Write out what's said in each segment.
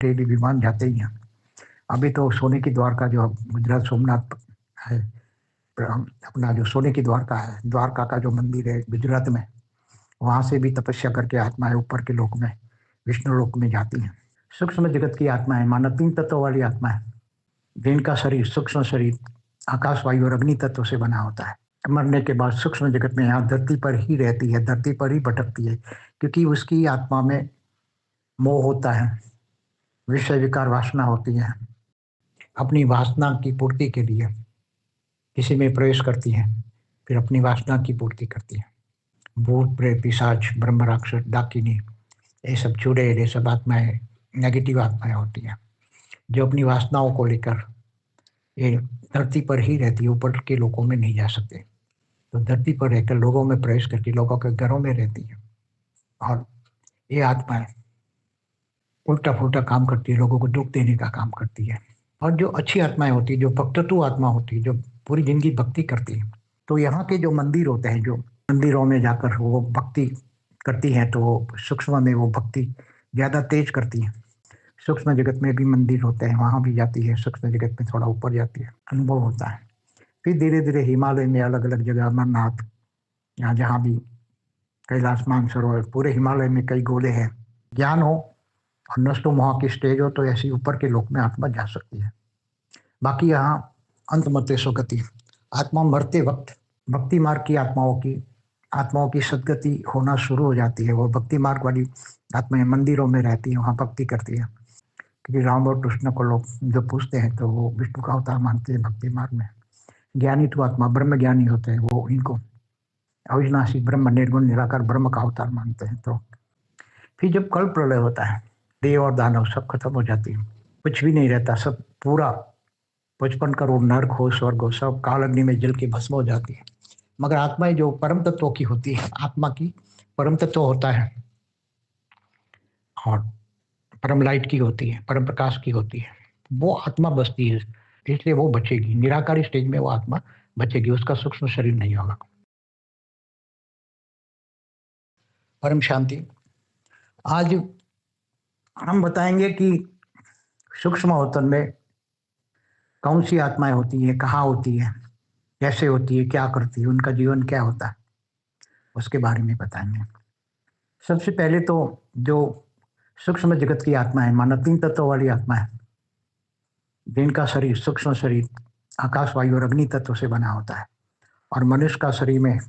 Daily विमान जाते ही हैं। अभी तो सोने की द्वारका जो गुजरात सोमनाथ है, अपना जो सोने की द्वारका है, द्वारका का जो मंदिर है गुजरात में, वहाँ से भी तपस्या करके आत्माएं ऊपर के लोक में, विष्णु लोक में जाती हैं। सूक्ष्म जगत की आत्माएं माना 3 तत्वों वाली आत्मा है, जिनका शरीर सूक्ष्म शरीर आकाश वायु और अग्नि तत्व से बना होता है। मरने के बाद सूक्ष्म जगत में यहाँ धरती पर ही रहती है, धरती पर ही भटकती है, क्योंकि उसकी आत्मा में मोह होता है, विषय विकार वासना होती है। अपनी वासना की पूर्ति के लिए किसी में प्रवेश करती है, फिर अपनी वासना की पूर्ति करती है। भूत प्रेत पिशाच ब्रह्म राक्षस डाकिनी, ये सब चुड़ैल, ये सब आत्माएं नेगेटिव आत्माएं होती हैं, जो अपनी वासनाओं को लेकर ये धरती पर ही रहती है, ऊपर के लोगों में नहीं जा सकते। तो धरती पर रहकर लोगों में प्रवेश करती, लोगों के घरों में रहती है, और ये आत्माएं उल्टा फुल्टा काम करती है, लोगों को दुख देने का काम करती है। और जो अच्छी आत्माएं होती है, जो भक्तत्व आत्मा होती है, जो पूरी जिंदगी भक्ति करती है, तो यहाँ के जो मंदिर होते हैं, जो मंदिरों में जाकर वो भक्ति करती हैं, तो वो सूक्ष्म में वो भक्ति ज़्यादा तेज करती है। सूक्ष्म जगत में भी मंदिर होते हैं, वहाँ भी जाती है, सूक्ष्म जगत में थोड़ा ऊपर जाती है, अनुभव होता है। फिर धीरे धीरे हिमालय में अलग अलग जगह, अमरनाथ, यहाँ जहाँ भी कैलाश मानसरोवर, पूरे हिमालय में कई गोले हैं। ज्ञान हो और नष्टो मोह की स्टेज हो तो ऐसी ऊपर के लोक में आत्मा जा सकती है। बाकी यहाँ अंत मते सो गति, आत्मा मरते वक्त भक्ति मार्ग की आत्माओं की सदगति होना शुरू हो जाती है। वो भक्ति मार्ग वाली आत्माएं मंदिरों में रहती है, वहाँ भक्ति करती है, क्योंकि राम और कृष्ण को लोग जो पूछते हैं तो वो विष्णु का अवतार मानते हैं भक्ति मार्ग में। ज्ञानी तो आत्मा ब्रह्म ज्ञानी होते हैं, वो इनको अविनाशी ब्रह्म निर्गुण निराकार ब्रह्म का अवतार मानते हैं। तो फिर जब कल प्रलय होता है, देव और दानव सब खत्म हो जाती है, कुछ भी नहीं रहता, सब पूरा 55 करोड़ नरक हो, स्वर्ग हो, सब काल अग्नि में जल के भस्म हो जाती है। मगर आत्माएं जो परम तत्वों की होती है, आत्मा की परम तत्व होता है और परम लाइट की होती है, परम प्रकाश की होती है, वो आत्मा बचती है, इसलिए वो बचेगी। निराकारी स्टेज में वो आत्मा बचेगी, उसका सूक्ष्म शरीर नहीं होगा। परम शांति। आज हम बताएंगे कि सूक्ष्म अवतरण में कौन सी आत्माएं होती है, कहाँ होती है, कैसे होती है, क्या करती है, उनका जीवन क्या होता है, उसके बारे में बताएंगे। सबसे पहले तो जो सूक्ष्म जगत की आत्मा है, माना 3 तत्वों वाली आत्मा है, जिनका शरीर सूक्ष्म शरीर आकाश वायु और अग्नि तत्व से बना होता है, और मनुष्य का शरीर में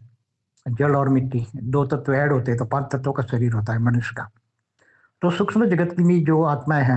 जल और मिट्टी 2 तत्व ऐड होते हैं, तो 5 तत्वों का शरीर होता है मनुष्य का। तो सूक्ष्म जगत की जो आत्माएं हैं,